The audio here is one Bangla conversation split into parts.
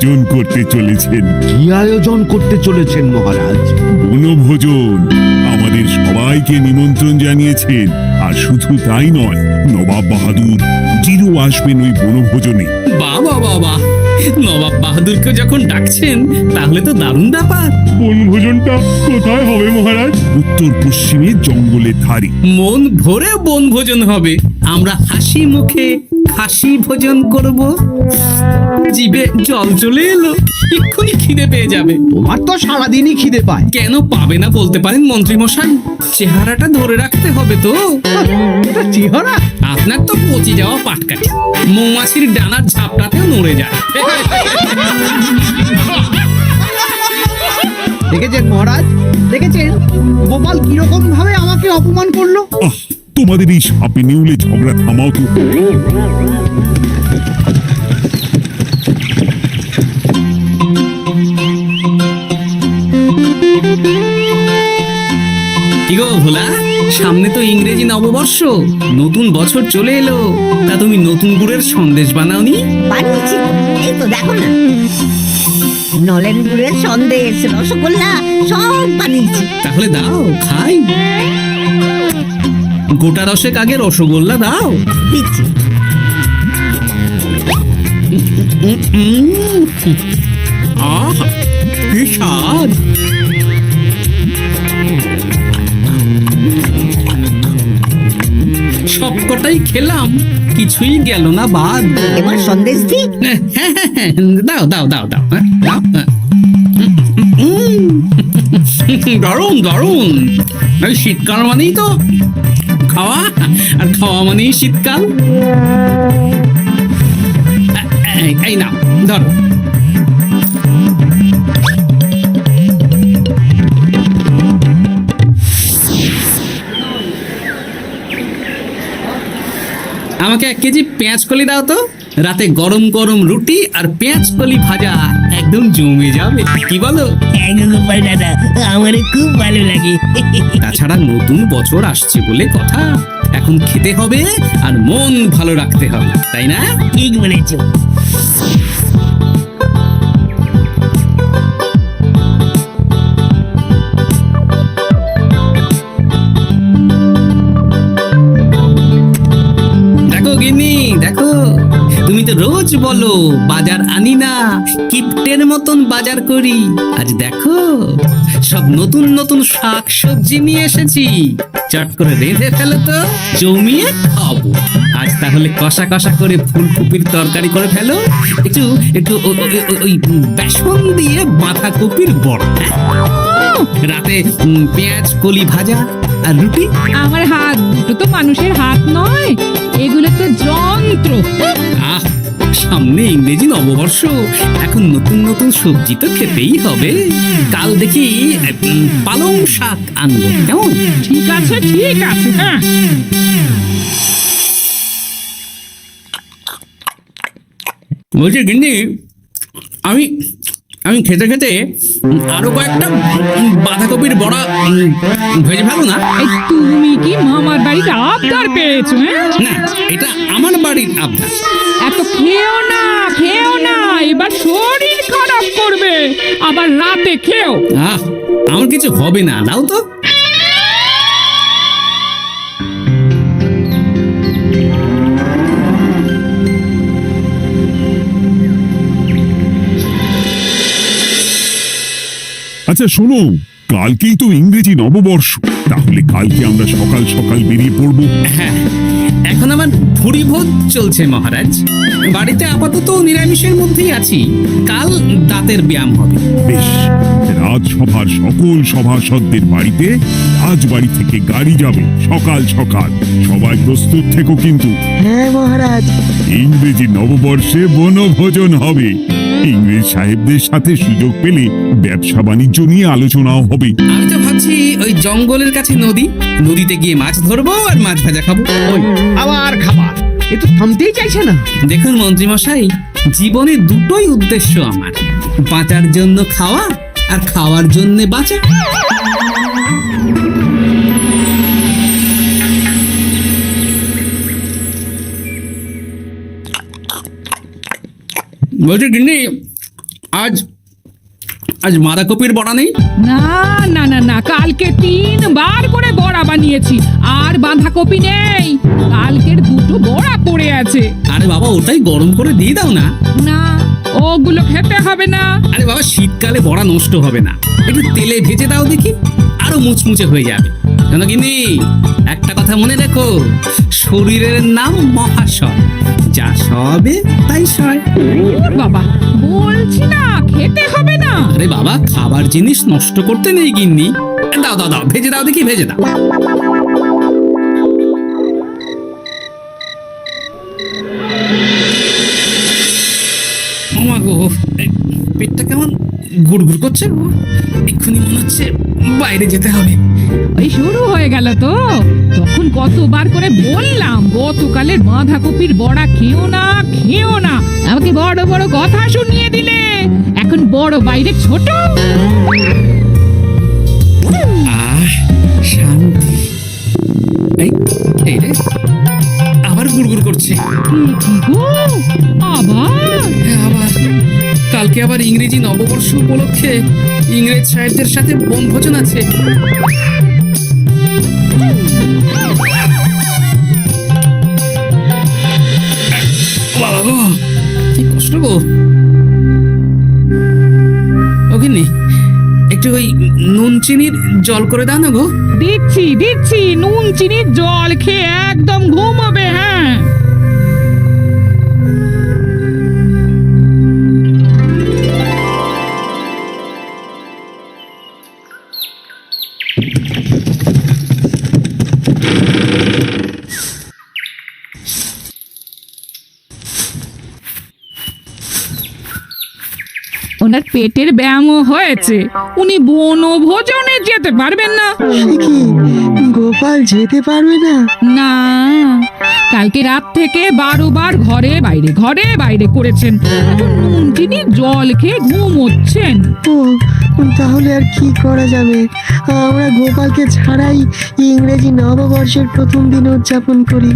আয়োজন করতে চলেছেন। কি আয়োজন করতে চলেছেন মহারাজ? বনভোজন। আমাদের সবাইকে নিমন্ত্রণ জানিয়েছেন। আর শুধু তাই নয়, নবাব বাহাদুর জিরো আসবেন ওই বনভোজনে। বাবা বাবা, নবাব বাহাদুরকে যখন ডাকছেন তাহলে তো দারুণ ব্যাপার। বনভোজনটা কোথায় হবে মহারাজ? উত্তর পশ্চিমে জঙ্গলের ধারে। মন ভরে বনভোজন হবে। আমরা হাসি মুখে খাসি ভোজন করব। জিভে জল চলে এলো, এক্ষুনি খিদে পেয়ে যাবে। তোমার তো সারাদিনই খিদে পায়। কেন পাবে না বলতে পারেন মন্ত্রী মশাই? চেহারাটা ধরে রাখতে হবে তো। এটা চেহারা? আপনার তো পচে যাওয়া পাটকাঠি মৌমাছির ডানার ঝাপটাতেও নড়ে যায়। দেখেছেন মহারাজ, দেখেছেন গোপাল কিরকম ভাবে আমাকে অপমান করলো? তোমাদের এই সাপে নেউলে ঝগড়া থামাও তো। কি গো ভোলা, সামনে তো ইংরেজি নববর্ষ, নতুন বছর চলে এলো। তা তুমি নতুন গুড়ের সন্দেশ বানাওনি? বানিয়েছি তো, এই তো দেখো না, নলেন গুড়ের সন্দেশ, রসগোল্লা সব বানিয়েছি। তাহলে দাও খাই। গোটা রসেক আগে রসগোল্লা দাও। দিচ্ছি। আহ, কি স্বাদ! সবকটাই খেলাম, কিছুই গেল না বাদ। এবার সন্দেশ দি। দাও দাও দাও দাও, দাও। দারুণ দারুণ। এই শীতকাল মানেই তো খাওয়া, আর খাওয়া মানেই শীতকাল। এই নাও ধরো। আমাকে 1 কেজি পেঁয়াজ কলি দাও তো। রাতে গরম গরম রুটি আর পেঁয়াজ কলি ভাজা একদম জমে যাবে, কি বলো? গোপাল দাদা, আমার খুব ভালো লাগে। তাছাড়া নতুন বছর আসছে বলে কথা, এখন খেতে হবে আর মন ভালো রাখতে হবে, তাই না? ঠিক বলেছ। দেখো গিন্নি, দেখো, তুমি তো রোজ বলো বাজার আনি না, কিপ্টের মতন বাজার করি। আজ দেখো সব নতুন নতুন শাক সবজি নিয়ে এসেছি। চট করে রেঁধে ফেলো তো, জমিয়ে খাবো। আজ তাহলে কষা কষা করে ফুলকপির তরকারি করে ফেলো, একটু একটু ওই বেসন দিয়ে বাঁধাকপির বড়া। রাতে পেঁয়াজ কলি ভাজা আর রুটি। আমার হাত দুটো তো মানুষের হাত নয়, এগুলো তো যন্ত্র। আহ, সামনে ইংরেজি নববর্ষ, এখন নতুন নতুন সবজি তো খেতেই হবে। কাল দেখি পালং শাক আনবো, কেমন? ঠিক আছে ঠিক আছে, হ্যাঁ। বলছি গিন্নি, আমি আমি খেতে খেতে আরো কয়েকটা বাঁধাকপির বড়া ভেজে ফেলো না। এই তুমি কি মামার বাড়িতে আবদার পেয়েছো? না, এটা আমার বাড়ির আবদার। এত খেও না, খেও না, এবার শরীর খারাপ করবে। আবার রাতে খেও। আমার কিছু হবে না, দাও তো। আচ্ছা শোনো, কালকেই তো ইংরেজি নববর্ষ, তাহলে কালকে আমরা সকাল সকাল বেরিয়ে পড়বো। হ্যাঁ, এখন আমার ভুরি ভোজ চলছে মহারাজ। বাড়িতে আপাতত নিরামিষের মধ্যেই আছি। কাল দাঁতের ব্যায়াম হবে। বেশ, রাজসভার সকল সভাসদদের বাড়িতে রাজবাড়ি থেকে গাড়ি যাবে সকাল সকাল। সবাই প্রস্তুত থেকো কিন্তু। হ্যাঁ মহারাজ। ইংরেজি নববর্ষে বনভোজন হবে। ইংরেজ সাহেবদের সাথে সুযোগ পেলে ব্যবসা বাণিজ্য নিয়ে আলোচনাও হবে। আমি তো ভাবছি ওই জঙ্গলের কাছে নদীতে গিয়ে মাছ ধরবো আর মাছ ভাজা খাবো। ওই আবার খাবার, এ তো থামতেই চাইছে না। দেখুন মন্ত্রী মশাই, জীবনে দুটোই উদ্দেশ্য আমার, বাঁচার জন্য খাওয়া আর খাওয়ার জন্য বাঁচা। বলছি গিন্নি, আজ আজ বাঁধাকপির বড়া নেই? না না না না, কালকে 3 বার করে বড়া বানিয়েছি, আর বাঁধাকপি নেই। কালকের 2টো বড়া পড়ে আছে। আরে বাবা, ওটাই গরম করে দিয়ে দাও না। না, ওগুলো খেতে হবে না। আরে বাবা, শীতকালে বড়া নষ্ট হবে না, একটু তেলে ভেজে দাও দেখি, আরো মুচমুচে হয়ে যাবে। কেন কিনি, একটা কথা মনে রেখো, শরীরের নাম মহাশয়, যা সবে তাই সয়। ওর বাবা, বলছি না খেতে হবে না। আরে বাবা, খাবার জিনিস নষ্ট করতে নেই গিন্নি। দাও দাও দাও, ভেজে দাও দেখি, ভেজে দাও। ওমা গো, এই পেটটা কেমন গুড়গুড় করছে গো। এক্ষুনি মনে হচ্ছে বাইরে যেতে হবে। ওই শুরু হয়ে গেল তো। তখন কতবার করে বললাম গতকালের বাঁধাকপির বড়া খেও না, খেও না। আমাকে বড় বড় কথা শুনিয়ে দিলে। এখন বড় বাইরে ছোট। আহ, শান্তি। এই রে, আবার গুড়গুড় করছে। কি গো, আবার? হ্যাঁ, আবার। কালকে আবার ইংরেজি নববর্ষ উপলক্ষে ইংরেজ সাহেবদের সাথে বনভোজন আছে। বাবা গো, কি কষ্ট গো। ওখানে একটু ওই নুন চিনির জল করে দাও না গো। দিচ্ছি দিচ্ছি, নুন চিনির জল খেয়ে একদম ঘুমাবে। হ্যাঁ, ওনার পেটের ব্যায়ামও হয়েছে, উনি বনভোজনে যেতে পারবেন না। সে কি, গোপাল যেতে পারবে না? না, কালকে রাত থেকে 12 বার ঘরে বাইরে করেছেন। এখন নুন চিনি জল খেয়ে ঘুমোচ্ছেন। ও, তাহলে আর কি করা যাবে? আমরা গোপালকে ছাড়াই ইংরেজি নববর্ষের প্রথম দিন উদযাপন করি।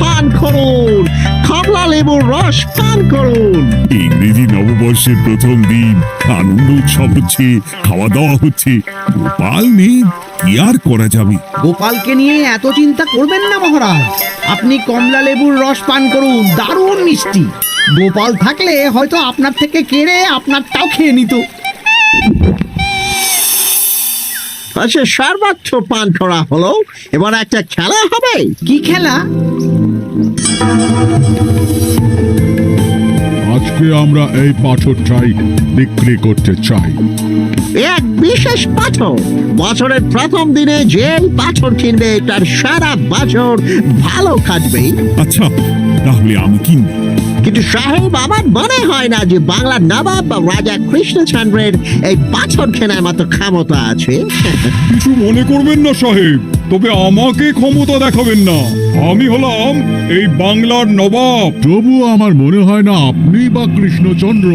পান করুন, কমলা লেবুর রস পান করুন। ইংরেজি নববর্ষের প্রথম দিন, আনন্দ উৎসব হচ্ছে, খাওয়া দাওয়া হচ্ছে। গোপাল নেই, কি আর করা যাবে? গোপালকে নিয়ে এত চিন্তা করবেন না মহারাজ। আপনি কমলা লেবুর রস পান করুন, দারুণ মিষ্টি। গোপাল থাকলে হয়তো আপনার থেকে কেড়ে আপনারটাও খেয়ে নিত। আচ্ছা, সর্বোচ্চ পান করা হলো, এবার একটা খেলা হবে। কি খেলা? আজকে আমরা এই পাথরটাই বিক্রি করতে চাই। এক বিশেষ পাথর, বছরের প্রথম দিনে যে পাথর কিনবে তার সারা বছর ভালো কাটবে। আচ্ছা, তাহলে আমি কিনব। কিন্তু সাহেব, আমার মনে হয় না যে বাংলার নবাব বা রাজা কৃষ্ণচন্দ্রের এই পাথর কেনার মতো ক্ষমতা আছে। কিছু মনে করবেন না সাহেব, তবে আমাকে ক্ষমতা দেখাবেন না। আমি হলাম এই বাংলার নবাব। তবুও আমার মনে হয় না আপনি বা কৃষ্ণচন্দ্র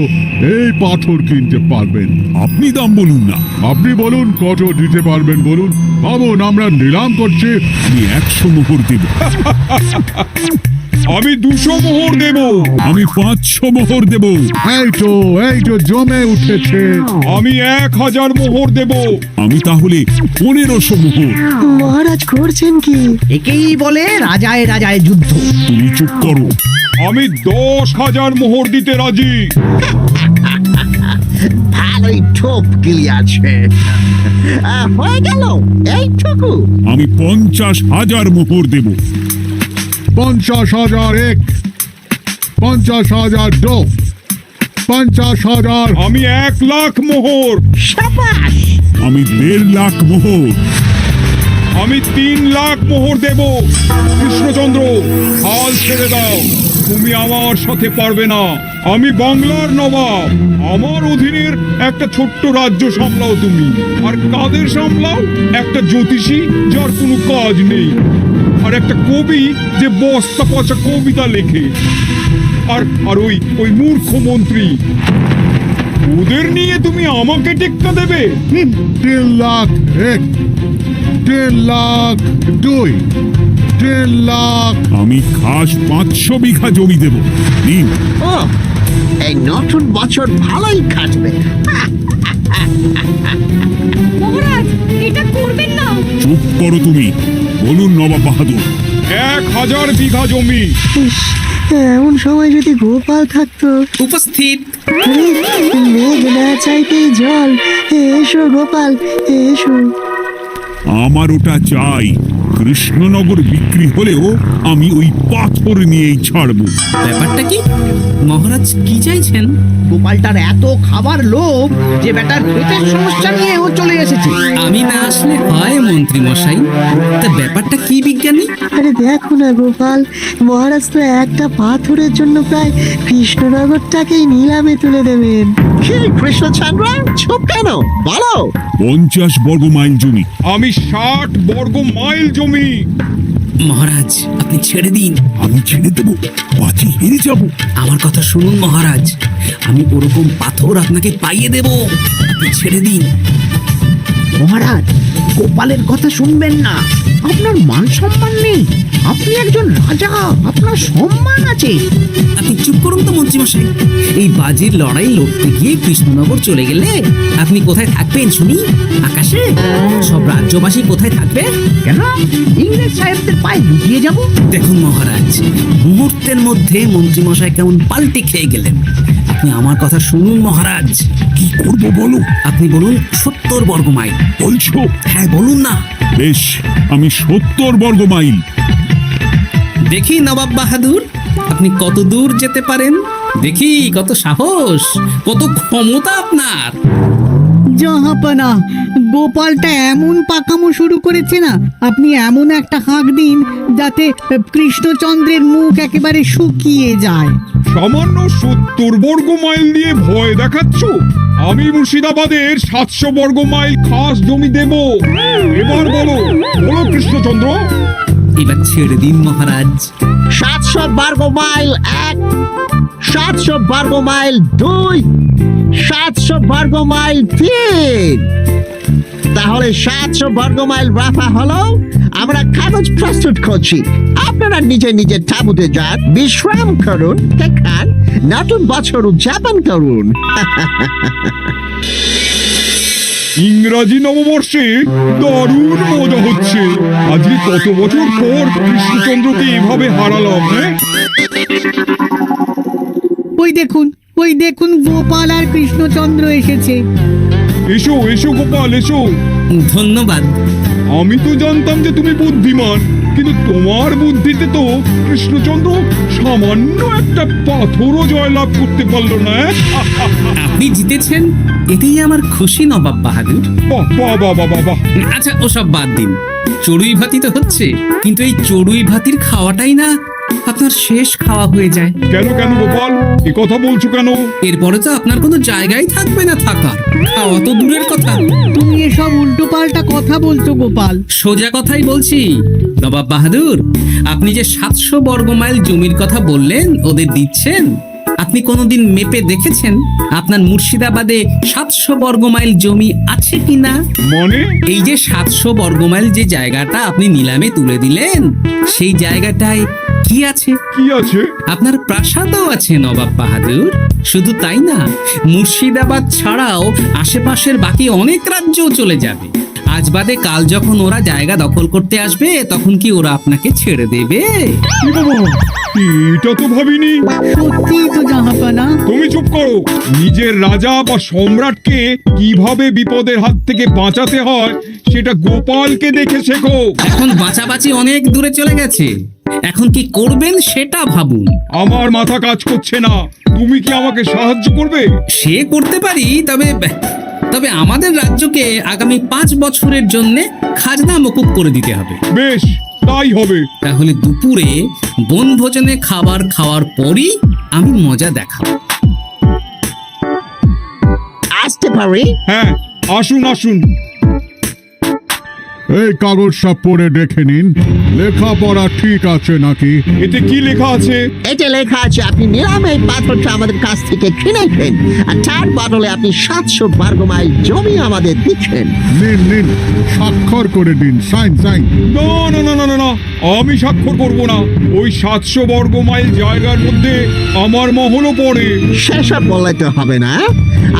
এই পাথর কিনতে পারবেন। আপনি দাম বলুন না। আপনি বলুন কত দিতে পারবেন বলুন। ভাবুন, আমরা নিলাম করছি, আমি 100 মোহর দেব। আমি 200 মোহর দেব। আমি 500 মোহর দেব। এই তো জমে উঠেছে। আমি 1000 মোহর দেব। আমি তাহলে 1500 মোহর। মহারাজ করছেন কি? একেই বলে রাজায় রাজায় যুদ্ধ। তুমি চুপ করো। আমি 10,000 মোহর দিতে রাজি। ভালোই ঠোপ গিলিয়াছে। হয়ে গেল এইটুকু। আমি 50,000 মোহর দেব। 50,000 এক, 50,000 দো, 50,000। আমি 1 লাখ মোহর। সাবাস। আমি 1.5 লাখ মোহর। আমি 3 লাখ মোহর দেব। কৃষ্ণচন্দ্র, হাল ছেড়ে দাও। তুমি আমার সাথে পারবে না। আমি বাংলার নবাব। আমার অধীনের একটা ছোট্ট রাজ্য সামলাও তুমি। আর কাদের সামলাও? একটা জ্যোতিষী যার কোনো কাজ নেই, আর একটা কবি যে বস্তা পচা কবিতা লেখে, আর ওই মূর্খ মন্ত্রী। ওদের নিয়ে তুমি আমাকে টেক্কা দেবে? 3 লাখ এক, 1.5 লাখ 1.5 লাখ। আমি খাস 500 বিঘা জমি দেব। নিন। ও এই নতুন বছর ভালোই কাটবে। মহারাজ এটা করবেন না। চুপ করো তুমি। বলুন নবাব বাহাদুর। 1000 বিঘা জমি। ইস, এমন সময় যদি গোপাল থাকতো। উপস্থিত। আরে, মেঘ না চাইতেই জল। এসো গোপাল, এসো। আমার ওটা চাই। কৃষ্ণনগর বিক্রি হলেও আমি ওই পাথর নিয়েই ছাড়বো। ব্যাপারটা কি মহারাজ, কি চাইছেন? গোপালটার এত খাবার লোভ যে বেটার পেটের সমস্যা নিয়ে ও চলে এসেছে। আমি না আসলে হয় মন্ত্রী মশাই। তা ব্যাপারটা কি বিজ্ঞানী? আরে দেখো না গোপাল, মহারাজ তো একটা পাথরের জন্য প্রায় কৃষ্ণনগরটাকেই নিলামে তুলে দেবেন। কি কৃষ্ণচন্দ্র, চুপ কেন? বলো। 50 বর্গ মাইল জমি। আমি 60 বর্গ মাইল জমি। মহারাজ আপনি ছেড়ে দিন। আমি ছেড়ে দেবো? বাজি হেরে যাবো। আমার কথা শুনুন মহারাজ, আমি ওরকম পাথর আপনাকে পাইয়ে দেব। আপনি ছেড়ে দিন। মহারাজ, গোপালের কথা শুনবেন না। আপনার মান সম্মান নেই। আপনি একজন রাজা, আপনার সম্মান আছে। আপনি চুপ করুন তো মন্ত্রী মশাই। এই বাজির লড়াই লড়তে গিয়ে কৃষ্ণনগর চলে গেলে আপনি কোথায় থাকবেন শুনি? আকাশে? সব রাজ্যবাসী কোথায় থাকবে? কেন ইংরেজ সাহেবদের পায়ে লুটিয়ে যাব? দেখুন মহারাজ, মুহূর্তের মধ্যে মন্ত্রী মশাই কেমন পাল্টি খেয়ে গেলেন। আপনি আমার কথা শুনুন মহারাজ। কি করবো বলো? আপনি বলুন 70 বর্গ মাইল। বলছো? হ্যাঁ বলুন না। বেশ, আমি 70 বর্গ মাইল। দেখি নবাব বাহাদুর, আপনি কত দূর যেতে পারেন। দেখি কত সাহস, কত ক্ষমতা আপনার। জাহাপানা, গোপালটা এমন পাকামো শুরু করেছে না, আপনি এমন একটা হাঁক দিন যাতে কৃষ্ণচন্দ্রের মুখ একেবারে শুকিয়ে যায়। সামান্য 70 বর্গ মাইল দিয়ে ভয় দেখাচ্ছ? আমি মুর্শিদাবাদের 700 বর্গ মাইল খাস জমি দেব। এবার বলো, বলো কৃষ্ণচন্দ্র। এবার ছেড়ে দিন মহারাজ। 700 বর্গ মাইল 1, 700 বর্গ মাইল 2, 700 বর্গ মাইল 3। তাহলে 700 বর্গ মাইল রাফা হলো। আমরা কাগজ প্রস্তুত করছি। আপনারা নিজে নিজের তাঁবুতে যান, বিশ্রাম করুন, খান, নতুন বছর উদযাপন করুন। ইংরাজি নববর্ষে দারুণ মজা হচ্ছে। আজকে কত বছর পর কৃষ্ণচন্দ্রকে এভাবে হারালাম। হ্যাঁ, ওই দেখুন গোপাল আর কৃষ্ণচন্দ্র এসেছে। এসো এসো গোপাল, এসো। ধন্যবাদ। আমি তো জানতাম যে তুমি বুদ্ধিমান, কিন্তু তোমার বুদ্ধিতে তো কৃষ্ণচন্দ্র সামান্য একটা পাথরও জয়লাভ করতে পারলো না। আপনি জিতেছেন, এতেই আমার খুশি নবাব বাহাদুর। বাহ বাহ বাহ বাহ বাহ বাহ। আচ্ছা ওসব বাদ দিন, চড়ুই ভাতি তো হচ্ছে, কিন্তু এই চড়ুই ভাতির খাওয়াটাই না আপনার শেষ খাওয়া হয়ে যায়। কেন কেন গোপাল, এ কথা বলছো কেন? এরপরে তো আপনার কোনো জায়গাই থাকবে না থাকার। খাওয়া তো দূরের কথা। তুমি এসব উল্টোপাল্টা কথা বলছো গোপাল। সোজা কথাই বলছি নবাব বাহাদুর। আপনি যে 700 বর্গ মাইল জমির কথা বললেন ওদের দিচ্ছেন, আপনি কোনোদিন মেপে দেখেছেন আপনার মুর্শিদাবাদে 700 বর্গ মাইল জমি আছে কিনা? মানে? এই যে 700 বর্গ মাইল যে জায়গাটা আপনি নিলামে তুলে দিলেন, সেই জায়গাটায় কি আছে? কি আছে? আপনার প্রাসাদও আছে নবাব বাহাদুর। শুধু তাই না, মুর্শিদাবাদ ছাড়াও আশেপাশের বাকি অনেক রাজ্যও চলে যাবে। আজ বাদে কাল যখন ওরা জায়গা দখল করতে আসবে, তখন কি ওরা আপনাকে ছেড়ে দেবে? কি বাবা, এটা তো ভাবিনি। সত্যি তো জাহাপানা। তুমি চুপ করো। নিজের রাজা বা সম্রাটকে কিভাবে বিপদের হাত থেকে বাঁচাতে হয় সেটা গোপালকে দেখে শেখো। এখন বাঁচাবাঁচি অনেক দূরে চলে গেছে, এখন কি করবেন সেটা ভাবুন। আমার মাথা কাজ করছে না। তুমি কি আমাকে সাহায্য করবে? সে করতে পারি, তবে আমাদের রাজ্যকে আগামী 5 বছরের জন্য খাজনা মকুব করে দিতে হবে। বেশ, তাই হবে। তাহলে দুপুরে বনভোজনে খাবার খাওয়ার পরই আমি মজা দেখাবো। আসতে পারি? হ্যাঁ, আসুন আসুন। এই কাগজটা পড়ে দেখে নিন, লেখাপড়া ঠিক আছে নাকি? এতে কি লেখা আছে? এটা লেখা আছে আপনি নিলামে এই পাথরটা আমাদের কাছ থেকে কিনেছেন, আর তার বদলে আপনি 700 বর্গ মাইল জমি আমাদের দিচ্ছেন। নিন নিন, স্বাক্ষর করে দিন, সাইন সাইন। না না না না না না, আমি স্বাক্ষর করব না। ওই 700 বর্গ মাইল জায়গার মধ্যে আমার মহলও পড়ে। সেসব বললে তো হবে না,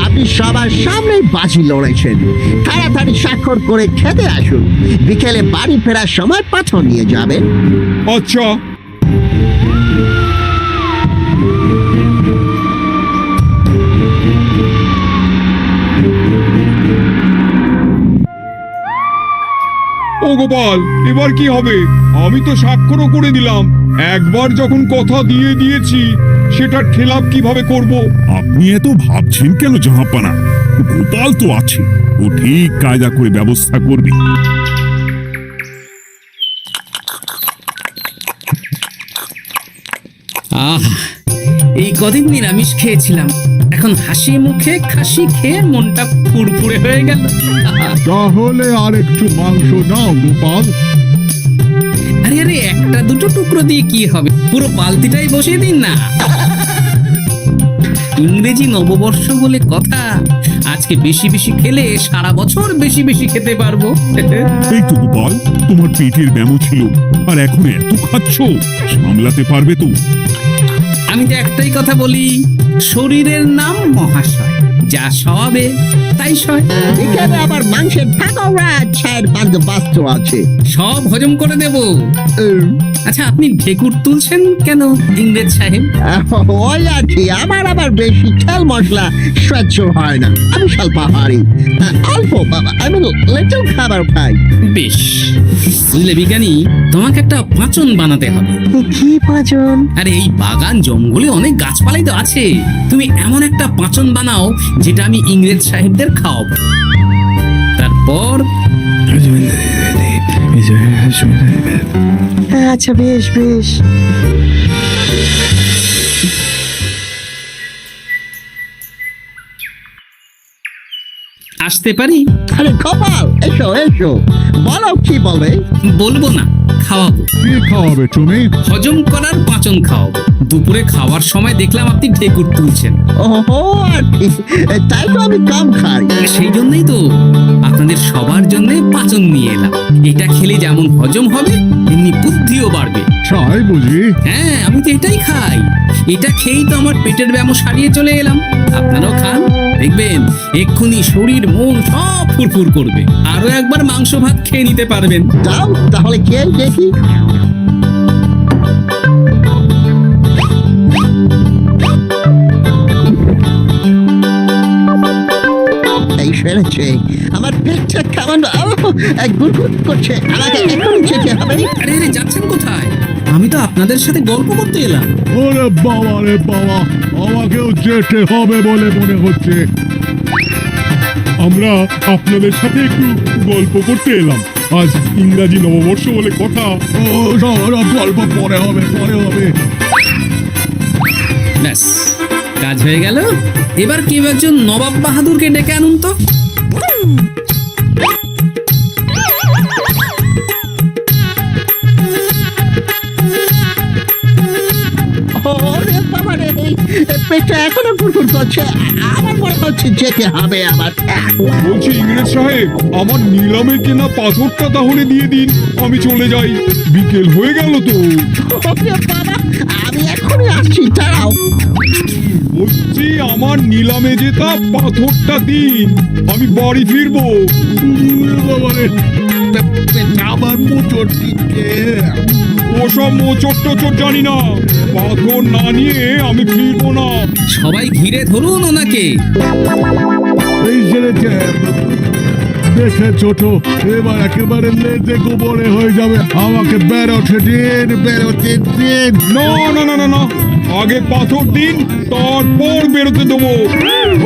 আপনি সবার সামনে বাজি লড়েছেন। তাড়াতাড়ি স্বাক্ষর করে খেতে আসুন, বিকেলে বাড়ি ফেরার সময় পাথর নিয়ে যাবেন। আচ্ছা। ও গোপাল, এবার কি হবে? আমি তো স্বাক্ষরও করে দিলাম। একবার যখন কথা দিয়ে দিয়েছি, সেটার খেলাপ কিভাবে করব? আপনি এত ভাবছেন কেন জাহাপানা? গোপাল তো আছে, ও ঠিক কায়দা করে ব্যবস্থা করবে। আহ, এই কদিন নিরামিষ খেয়েছিলাম, এখন হাসি মুখে খাসি খেয়ে মনটা ফুরফুরে হয়ে গেল। তাহলে আর একটু মাংস নাও গোপাল। আরে আরে, একটা দুটো টুকরো দিয়ে কি হবে, পুরো বালতিটাই বসিয়ে দিন না। ইংরেজি নববর্ষ বলে কথা, আজকে বেশি বেশি খেলে সারা বছর বেশি বেশি খেতে পারবো। এই তো গোপাল, তোমার পেটের ব্যামো ছিল, আর এখন এত খাচ্ছ, সামলাতে পারবে তো? আমি তো একটাই কথা বলি, শরীরের নাম মহাশয়, যা সবে তাই সয়। বিকেলে আবার মাংসের ঠাকুরা ছায়ের বন্দোবস্ত আছে। সব হজম করে দেব। আচ্ছা, আপনি ঢেকুর তুলছেন কেন ইংরেজ সাহেব? ওই আর কি, আমার আবার বেশি তেল মশলা সহ্য হয় না। আমি স্বল্পাহারী, অল্প আমি লিটল খাবার খাই। বেশ, বুঝলে বিজ্ঞানী, তোমাকে একটা পাঁচন বানাতে হবে। কি পাঁচন? আরে এই বাগান জঙ্গলে অনেক গাছপালাই তো আছে, তুমি এমন একটা পাঁচন বানাও যেটা আমি ইংরেজ সাহেবদের খাওয়াবো। তারপর আচ্ছা, বেশ বেশ। আসতে পারি? আরে গোপাল, এসো এসো, বলো কি বলবে। বলবো না, খাওয়াবো। কি খাওয়াবে তুমি? হজম করার পাঁচন খাওয়াবো। দুপুরে খাওয়ার সময় দেখলাম আপনি ঢেকুর তুলছেন। ওহো, আর কি, তাই তো আমি কম খাই। সেই জন্যই তো আপনাদের সবার জন্য পাঁচন নিয়ে এলাম। এটা খেলে যেমন হজম হবে, তেমনি বুদ্ধিও বাড়বে। চাই বুঝি? হ্যাঁ, আমি তো এটাই খাই। এটা খেয়েই তো আমার পেটের ব্যামো সারিয়ে চলে এলাম। আপনারাও খান, দেখবেন এক্ষুনি শরীর মন সব ফুরফুর করবে। আরো একবার মাংস ভাত খেয়ে নিতে পারবেন। দাও তাহলে কে দেখি। এই সেরেছে, আমার পেটটা কেমন গুড়গুড় করছে, আমাকে এখন যেতে হবে। আরে আরে, যাচ্ছেন কোথায়? আমি তো আপনাদের সাথে গল্প করতে এলাম। ওরে বাবা রে বাবা, আমাকেও যেতে হবে বলে মনে হচ্ছে। আমরা আপনাদের সাথে একটু গল্প করতে এলাম। আজ ইংরাজি নববর্ষ বলে কথা। ও সবার গল্প পরে হবে, পরে হবে। ব্যাস, কাজ হয়ে গেল। এবার কেউ একজন নবাব বাহাদুরকে ডেকে আনুন তো। ওরে বাবা রে, পেটটা এখনো গুড়গুড় করছে, আমার মনে হচ্ছে যেতে হবে আমার। বলছি ইংরেজ সাহেব, আমার নিলামে কেনা পাথরটা তাহলে দিয়ে দিন, আমি চলে যাই। বিকেল হয়ে গেল তো। ওরে বাবা, আমি এখনই আসছি, দাঁড়াও। বলছি আমার নিলামে যেটা পাথরটা দিন, আমি বাড়ি ফিরবো। আমার মোচড় দিচ্ছে। ওসব মোচড় টোচড় জানি না, পাথর না নিয়ে আমি ফিরবো না। সবাই ঘিরে ধরুন ওনাকে। এই ছেড়েছে দেখে ছোট, এবার একেবারে লেজে গোবরে হয়ে যাবে। আমাকে বেরোতে দিন, বেরোতে দিন। না না না না না, আগে পাথর দিন, তারপর বেরোতে দেবো।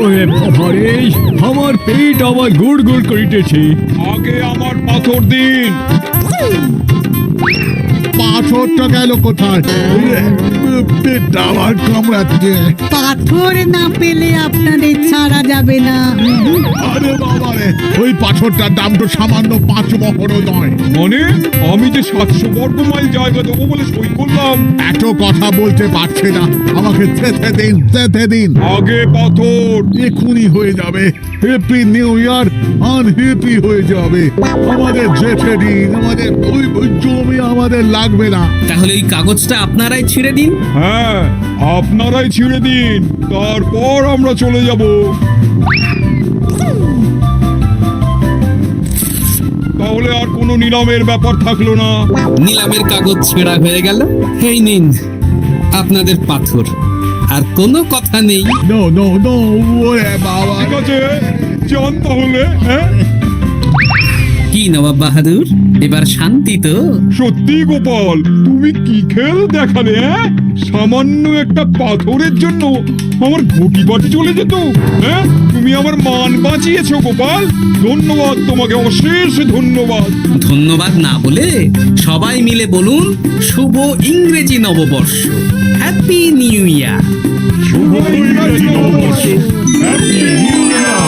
ওরে বাবারে, আমার পেট আবার গুড় গুড় করিতেছে। আগে আমার পাথর দিন। পাথর পাথরটা গেল কোথায়? পেটটা আমার কামড়াচ্ছে। পাথর না পেলে আপনাদের ছাড়া যাবে না। আরে বাবা রে, ওই পাথরটার দাম তো সামান্য 5 মোহরও নয়। মানে আমি যে 700 বর্গ মাইল জায়গা দেবো বলে সই করলাম। এত কথা বলতে পারছে না, আমাকে যেতে দিন, যেতে দিন। আগে পাথর। এখুনি হয়ে যাবে। হ্যাপি নিউ ইয়ার আনহ্যাপি হয়ে যাবে। আমাদের যেতে দিন, আমাদের ওই জমি আমাদের লাগবে না। তাহলে ওই কাগজটা আপনারাই ছিঁড়ে দিন। হ্যাঁ, আপনারাই ছিঁড়ে দিন, তারপর আমরা চলে যাব। তাহলে আর কোনো নিলামের ব্যাপার থাকলো না। নিলামের কাগজ ছেঁড়া হয়ে গেল। এই নিন আপনাদের পাথর, আর কোনো কথা নেই। নো নো নো, ওরে বাবা। ঠিক আছে, যান তাহলে। হ্যাঁ, কি নবাব বাহাদুর, এবার শান্তি তো? সত্যি গোপাল, তুমি কি খেল দেখালে? হ্যাঁ, সামান্য একটা পাথরের জন্য আমার ঘটি বাটি চলে যেত। হ্যাঁ, তুমি আমার মান বাঁচিয়েছো গোপাল। ধন্যবাদ তোমাকে, অশেষ ধন্যবাদ। ধন্যবাদ না বলে সবাই মিলে বলুন শুভ ইংরেজি নববর্ষ, হ্যাপি নিউ ইয়ার। শুভ ইংরেজি নববর্ষ। Happy New Year!